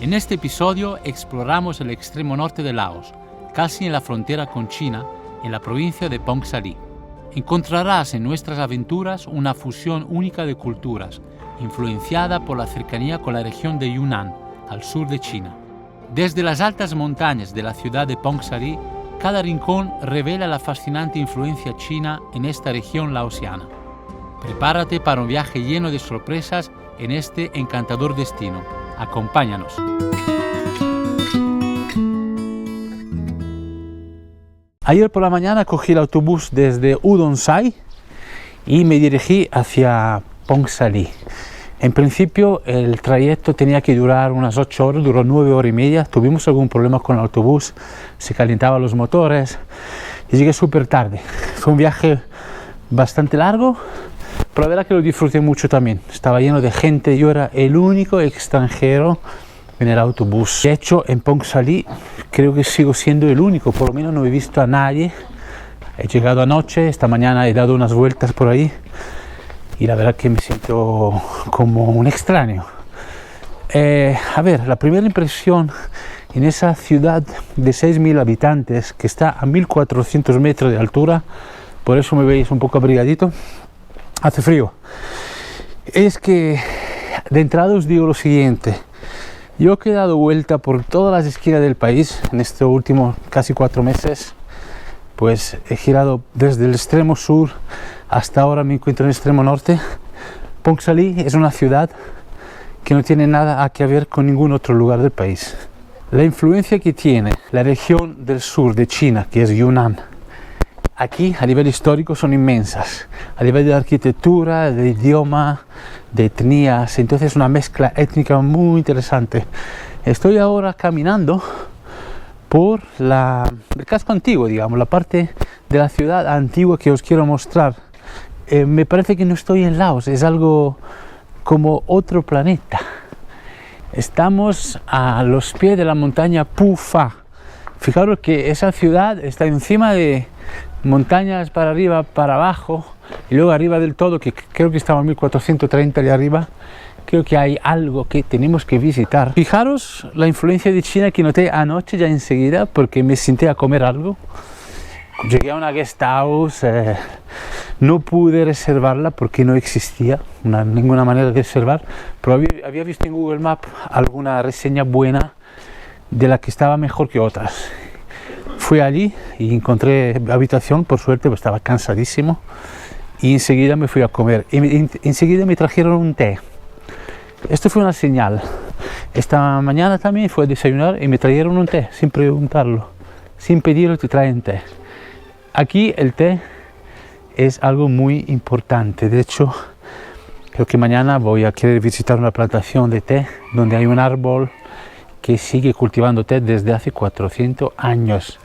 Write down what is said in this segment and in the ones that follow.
En este episodio exploramos el extremo norte de Laos, casi en la frontera con China, en la provincia de Phong Sa Ly. Encontrarás en nuestras aventuras una fusión única de culturas, influenciada por la cercanía con la región de Yunnan, al sur de China. Desde las altas montañas de la ciudad de Phong Sa Ly, cada rincón revela la fascinante influencia china en esta región laosiana. Prepárate para un viaje lleno de sorpresas en este encantador destino. Acompáñanos. Ayer por la mañana cogí el autobús desde Udonsai y me dirigí hacia Phong Sa Ly. En principio el trayecto tenía que durar unas 8 horas, duró 9 horas y media. Tuvimos algún problema con el autobús, se calentaban los motores y llegué súper tarde. Fue un viaje bastante largo, pero la verdad que lo disfruté mucho también. Estaba lleno de gente, yo era el único extranjero en el autobús. De hecho, en Phong Sa Ly creo que sigo siendo el único, por lo menos no he visto a nadie. He llegado anoche, esta mañana he dado unas vueltas por ahí y la verdad que me siento como un extraño. A ver, la primera impresión en esa ciudad de 6.000 habitantes que está a 1.400 metros de altura, por eso me veis un poco abrigadito, hace frío, es que de entrada os digo lo siguiente. Yo que he dado vuelta por todas las esquinas del país en estos últimos casi 4 meses, pues he girado desde el extremo sur hasta ahora me encuentro en el extremo norte. Phong Sa Ly es una ciudad que no tiene nada que ver con ningún otro lugar del país. La influencia que tiene la región del sur de China, que es Yunnan, aquí a nivel histórico son inmensas, a nivel de arquitectura, de idioma, de etnias, entonces es una mezcla étnica muy interesante. Estoy ahora caminando por el casco antiguo, digamos, la parte de la ciudad antigua que os quiero mostrar. Me parece que no estoy en Laos, es algo como otro planeta. Estamos a los pies de la montaña Phu Pha. Fijaros que esa ciudad está encima de montañas para arriba, para abajo, y luego arriba del todo, que creo que estaba a 1430 de arriba. Creo que hay algo que tenemos que visitar. Fijaros la influencia de China que noté anoche ya enseguida, porque me senté a comer algo. Llegué a una guest house, no pude reservarla porque no existía ninguna manera de reservar, pero había visto en Google Maps alguna reseña buena de la que estaba mejor que otras. Fui allí y encontré habitación, por suerte, pues estaba cansadísimo, y enseguida me fui a comer. Y enseguida me trajeron un té. Esto fue una señal. Esta mañana también fui a desayunar y me trajeron un té, sin preguntarlo, sin pedirlo te traen té. Aquí el té es algo muy importante. De hecho, creo que mañana voy a querer visitar una plantación de té donde hay un árbol que sigue cultivando té desde hace 400 años.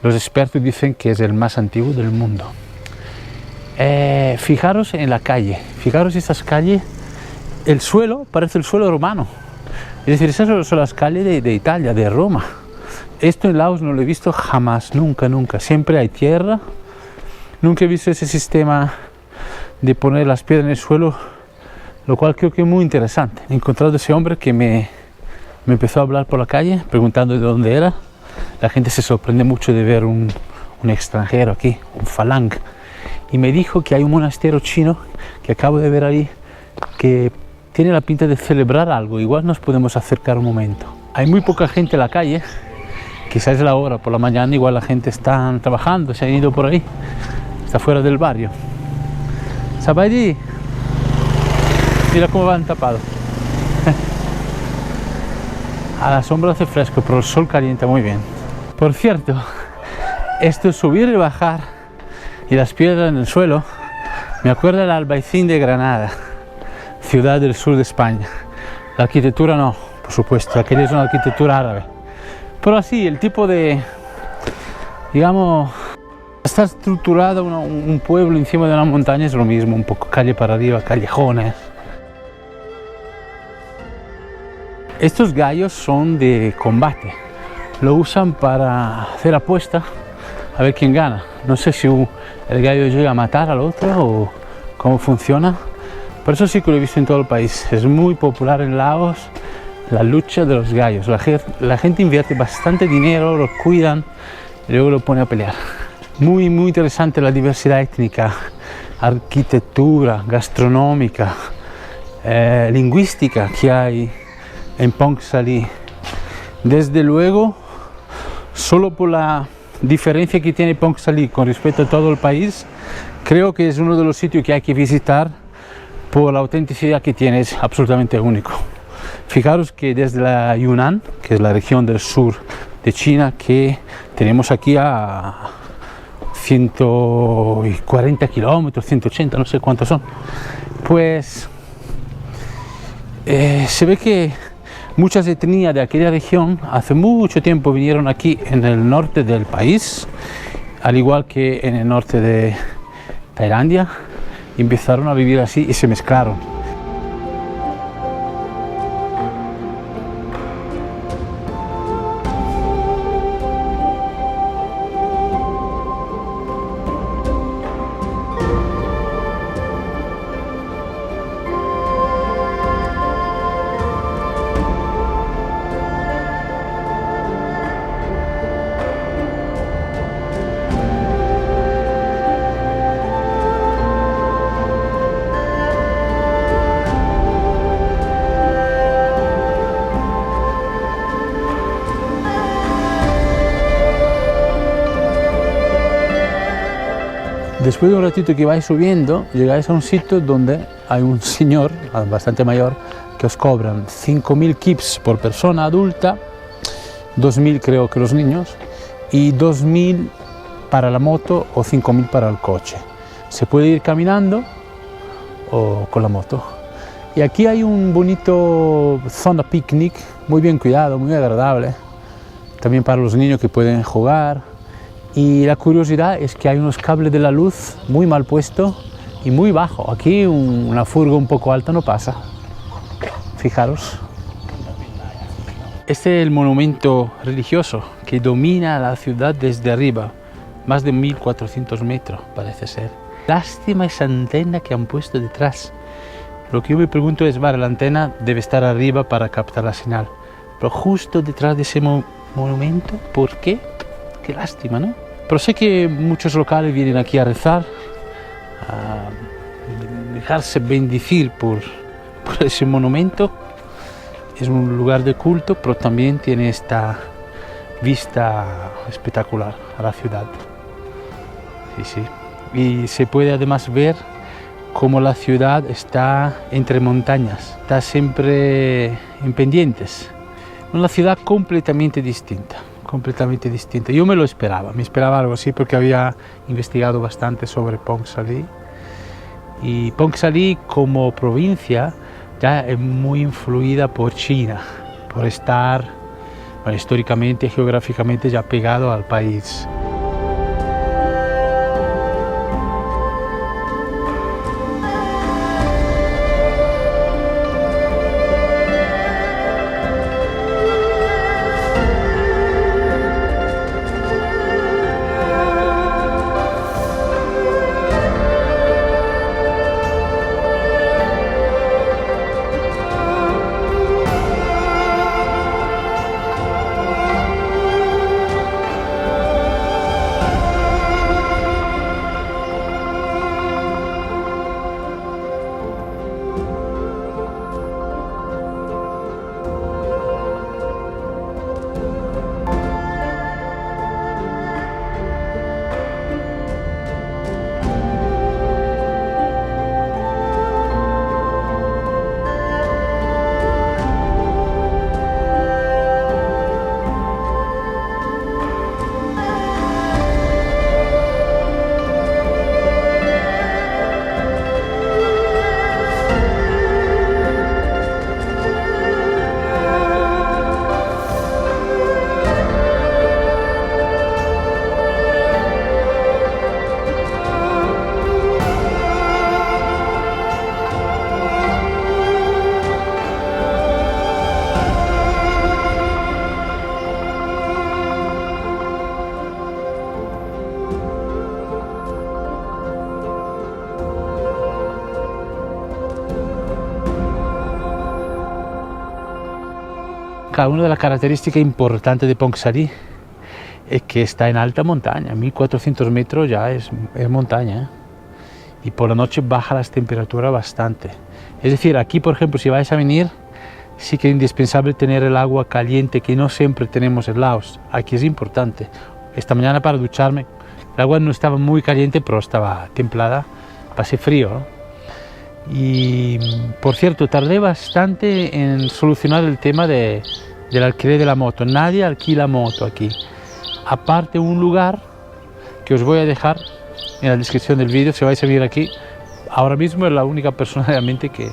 Los expertos dicen que es el más antiguo del mundo. Fijaros en la calle, fijaros estas calles, el suelo parece el suelo romano. Es decir, esas son las calles de Italia, de Roma. Esto en Laos no lo he visto jamás, nunca, nunca. Siempre hay tierra. Nunca he visto ese sistema de poner las piedras en el suelo, lo cual creo que es muy interesante. He encontrado a ese hombre que me empezó a hablar por la calle, preguntando de dónde era. La gente se sorprende mucho de ver un extranjero aquí, un falang. Y me dijo que hay un monasterio chino que acabo de ver ahí, que tiene la pinta de celebrar algo. Igual nos podemos acercar un momento. Hay muy poca gente en la calle. Quizás es la hora, por la mañana igual la gente está trabajando, se han ido por ahí, está fuera del barrio. Sabaydi, mira cómo van tapados. A la sombra hace fresco, pero el sol calienta muy bien. Por cierto, esto es subir y bajar y las piedras en el suelo, me acuerda del Albaicín de Granada, ciudad del sur de España. La arquitectura no, por supuesto, aquella es una arquitectura árabe. Pero así, el tipo de, digamos, está estructurado un pueblo encima de una montaña es lo mismo, un poco calle para arriba, callejones. Estos gallos son de combate, lo usan para hacer apuesta a ver quién gana. No sé si el gallo llega a matar al otro o cómo funciona, pero eso sí que lo he visto en todo el país. Es muy popular en Laos la lucha de los gallos. La gente invierte bastante dinero, los cuidan y luego lo pone a pelear. Muy interesante la diversidad étnica, arquitectura, gastronómica, lingüística que hay en Phongsaly. Desde luego, solo por la diferencia que tiene Phongsaly con respecto a todo el país, creo que es uno de los sitios que hay que visitar por la autenticidad que tiene, es absolutamente único. Fijaros que desde la Yunnan, que es la región del sur de China, que tenemos aquí a 140 kilómetros, 180, no sé cuántos son, pues se ve que muchas etnias de aquella región hace mucho tiempo vinieron aquí en el norte del país, al igual que en el norte de Tailandia, y empezaron a vivir así y se mezclaron. Después de un ratito que vais subiendo, llegáis a un sitio donde hay un señor, bastante mayor, que os cobran 5.000 kips por persona adulta, 2.000 creo que los niños, y 2.000 para la moto o 5.000 para el coche. Se puede ir caminando o con la moto. Y aquí hay un bonito zona picnic, muy bien cuidado, muy agradable, también para los niños que pueden jugar. Y la curiosidad es que hay unos cables de la luz muy mal puestos y muy bajo. Aquí una furgo un poco alta no pasa. Fijaros. Este es el monumento religioso que domina la ciudad desde arriba. Más de 1400 metros parece ser. Lástima esa antena que han puesto detrás. Lo que yo me pregunto es, vale, la antena debe estar arriba para captar la señal. Pero justo detrás de ese monumento, ¿por qué? Qué lástima, ¿no? Pero sé que muchos locales vienen aquí a rezar, a dejarse bendecir por ese monumento. Es un lugar de culto, pero también tiene esta vista espectacular a la ciudad. Sí, sí. Y se puede además ver cómo la ciudad está entre montañas, está siempre en pendientes. Una ciudad completamente distinta. Yo me esperaba algo así porque había investigado bastante sobre Phongsaly. Y Phongsaly como provincia ya es muy influida por China, por estar históricamente y geográficamente ya pegado al país. Claro, una de las características importantes de Ponsallí es que está en alta montaña, 1400 metros ya es montaña, ¿eh? Y por la noche baja las temperaturas bastante. Es decir, aquí por ejemplo, si vais a venir, sí que es indispensable tener el agua caliente, que no siempre tenemos en Laos. Aquí es importante. Esta mañana para ducharme, el agua no estaba muy caliente, pero estaba templada, pasé frío, ¿no? Y por cierto, tardé bastante en solucionar el tema del alquiler de la moto. Nadie alquila moto aquí. Aparte un lugar que os voy a dejar en la descripción del vídeo, si vais a venir aquí, ahora mismo es la única persona realmente que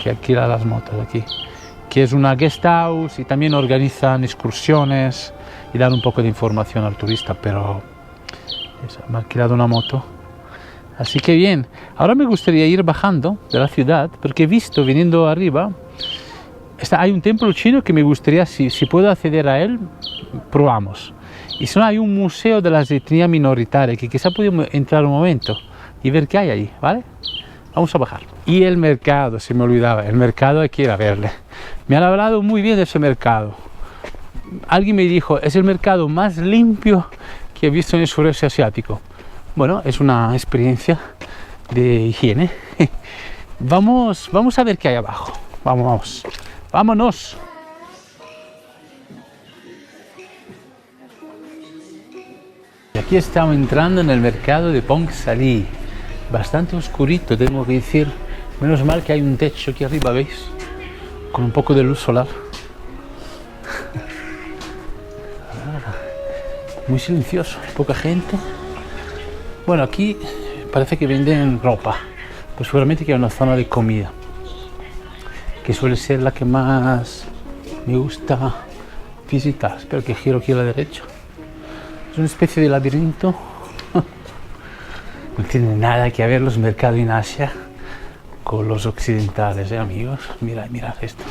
alquila las motos aquí, que es una guest house y también organizan excursiones y dan un poco de información al turista, pero me ha alquilado una moto. Así que bien, ahora me gustaría ir bajando de la ciudad, porque he visto viniendo arriba, hay un templo chino que me gustaría, si puedo acceder a él, probamos. Y si no, hay un museo de las etnias minoritarias, que quizá podemos entrar un momento y ver qué hay ahí, ¿vale? Vamos a bajar. Y el mercado, se me olvidaba, el mercado hay que ir a verle. Me han hablado muy bien de ese mercado. Alguien me dijo, es el mercado más limpio que he visto en el sureste asiático. Bueno, es una experiencia de higiene. Vamos a ver qué hay abajo. Vámonos. Y aquí estamos entrando en el mercado de Ponsallí. Bastante oscurito, tengo que decir. Menos mal que hay un techo aquí arriba, ¿veis? Con un poco de luz solar. Muy silencioso, poca gente. Bueno, aquí parece que venden ropa, pues seguramente que hay una zona de comida, que suele ser la que más me gusta visitar. Espero que giro aquí a la derecha. Es una especie de laberinto. No tiene nada que ver los mercados en Asia con los occidentales, amigos. Mirad esto.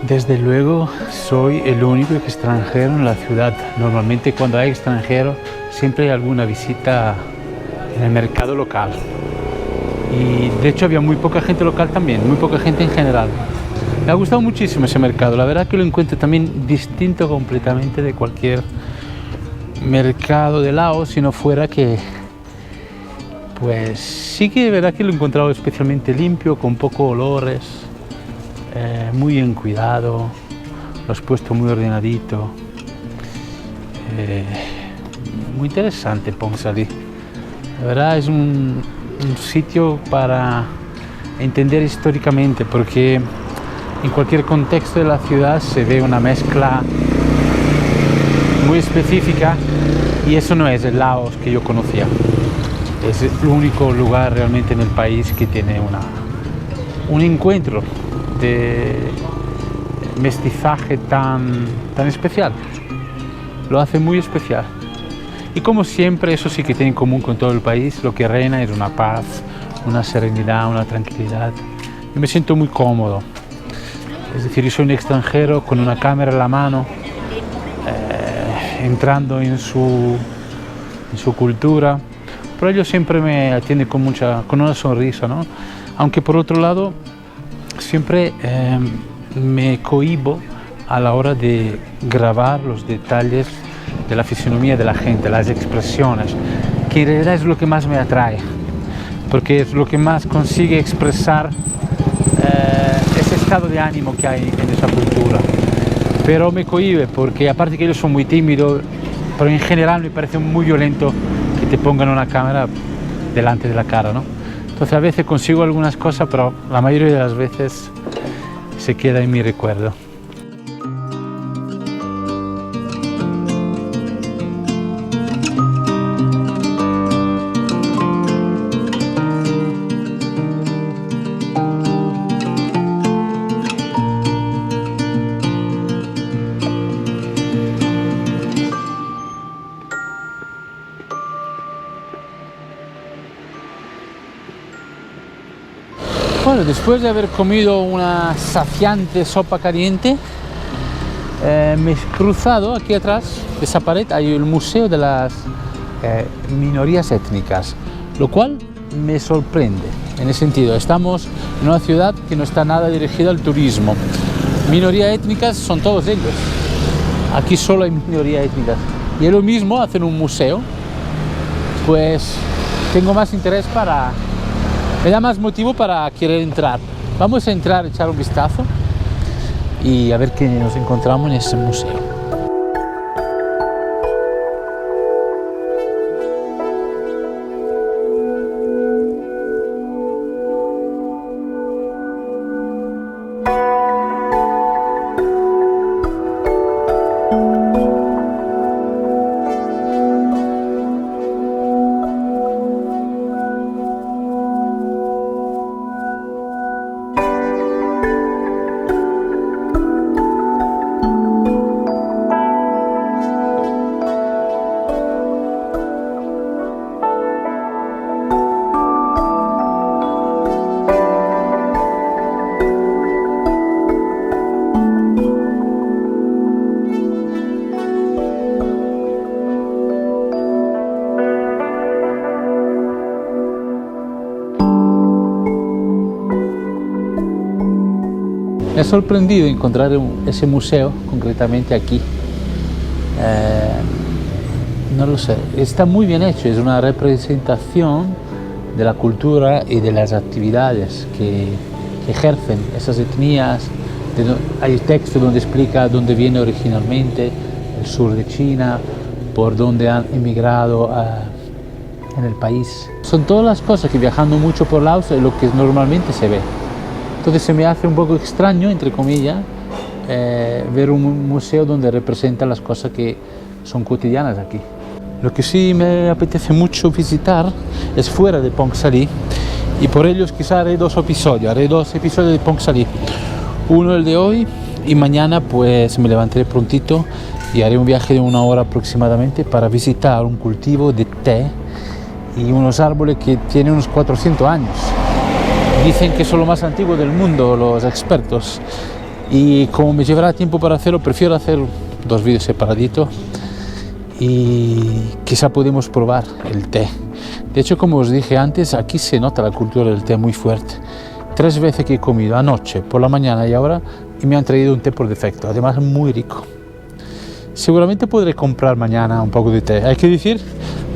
Desde luego soy el único extranjero en la ciudad. Normalmente cuando hay extranjero siempre hay alguna visita en el mercado local. Y de hecho había muy poca gente local también, muy poca gente en general. Me ha gustado muchísimo ese mercado, la verdad que lo encuentro también distinto completamente de cualquier mercado de Laos, si no fuera que, pues sí que de verdad que lo he encontrado especialmente limpio, con pocos olores, muy bien cuidado, lo has puesto muy ordenadito. Muy interesante Phongsaly, la verdad es un sitio para entender históricamente, porque en cualquier contexto de la ciudad se ve una mezcla muy específica y eso no es el Laos que yo conocía. Es el único lugar realmente en el país que tiene un encuentro de mestizaje tan especial. Lo hace muy especial. Y como siempre, eso sí que tiene en común con todo el país, lo que reina es una paz, una serenidad, una tranquilidad. Yo me siento muy cómodo. Es decir, yo soy un extranjero con una cámara en la mano, entrando en su cultura, pero ellos siempre me atienden con una sonrisa, ¿no? Aunque por otro lado, siempre me cohíbo a la hora de grabar los detalles de la fisonomía de la gente, las expresiones, que en realidad es lo que más me atrae, porque es lo que más consigue expresar ese estado de ánimo que hay en esa cultura. Pero me cohíbe porque aparte que ellos son muy tímidos, pero en general me parece muy violento que te pongan una cámara delante de la cara, ¿no? Entonces a veces consigo algunas cosas, pero la mayoría de las veces se queda en mi recuerdo. Bueno, después de haber comido una saciante sopa caliente, me he cruzado aquí atrás de esa pared, hay el Museo de las Minorías Étnicas, lo cual me sorprende, en ese sentido, estamos en una ciudad que no está nada dirigida al turismo. Minorías étnicas son todos ellos, aquí solo hay minorías étnicas, y es lo mismo, hacen un museo, pues tengo más interés me da más motivo para querer entrar. Vamos a entrar, echar un vistazo y a ver qué nos encontramos en ese museo. Me ha sorprendido encontrar ese museo concretamente aquí. No lo sé, está muy bien hecho, es una representación de la cultura y de las actividades que ejercen esas etnias. Hay texto donde explica dónde viene originalmente, el sur de China, por dónde han emigrado en el país. Son todas las cosas que viajando mucho por Laos es lo que normalmente se ve. Entonces se me hace un poco extraño, entre comillas, ver un museo donde representa las cosas que son cotidianas aquí. Lo que sí me apetece mucho visitar es fuera de Phongsaly, y por ello quizá haré dos episodios de Phongsaly. Uno el de hoy, y mañana pues me levantaré prontito y haré un viaje de 1 hora aproximadamente para visitar un cultivo de té y unos árboles que tienen unos 400 años. Dicen que son lo más antiguo del mundo los expertos, y como me llevará tiempo para hacerlo, prefiero hacer dos vídeos separaditos y quizá podemos probar el té. De hecho, como os dije antes, aquí se nota la cultura del té muy fuerte. 3 veces que he comido, anoche, por la mañana y ahora, y me han traído un té por defecto, además muy rico. Seguramente podré comprar mañana un poco de té. Hay que decir,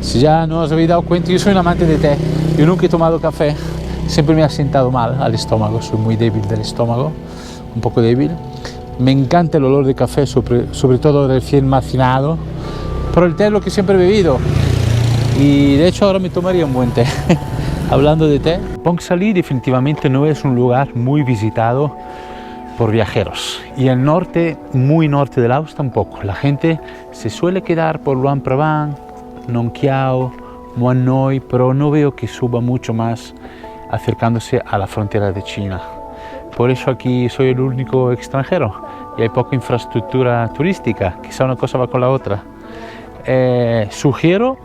si ya no os habéis dado cuenta, yo soy un amante de té. Yo nunca he tomado café, siempre me ha sentado mal al estómago, soy muy débil del estómago, un poco débil. Me encanta el olor de café, sobre todo recién macinado, pero el té es lo que siempre he bebido. Y de hecho ahora me tomaría un buen té. Hablando de té, Pongsalí definitivamente no es un lugar muy visitado por viajeros, y el norte, muy norte de Laos tampoco. La gente se suele quedar por Luang Prabang, Nong Kiao, Muan Noi, pero no veo que suba mucho más acercándose a la frontera de China. Por eso aquí soy el único extranjero y hay poca infraestructura turística, quizá una cosa va con la otra. Sugiero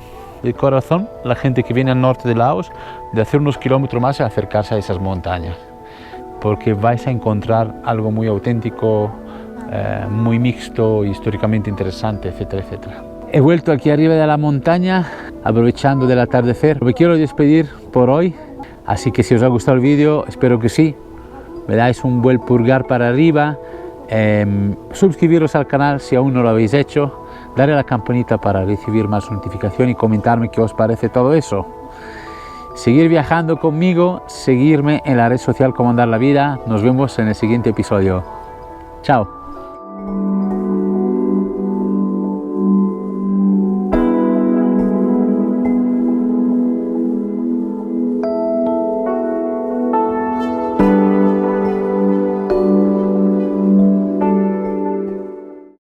de corazón la gente que viene al norte de Laos de hacer unos kilómetros más y acercarse a esas montañas, porque vais a encontrar algo muy auténtico, muy mixto, históricamente interesante, etcétera, etcétera. He vuelto aquí arriba de la montaña, aprovechando del atardecer. Me quiero despedir por hoy, así que si os ha gustado el vídeo, espero que sí, me dais un buen pulgar para arriba, suscribiros al canal si aún no lo habéis hecho, darle a la campanita para recibir más notificaciones y comentarme qué os parece todo eso. Seguir viajando conmigo, seguirme en la red social Cómo Andar la Vida. Nos vemos en el siguiente episodio. Chao.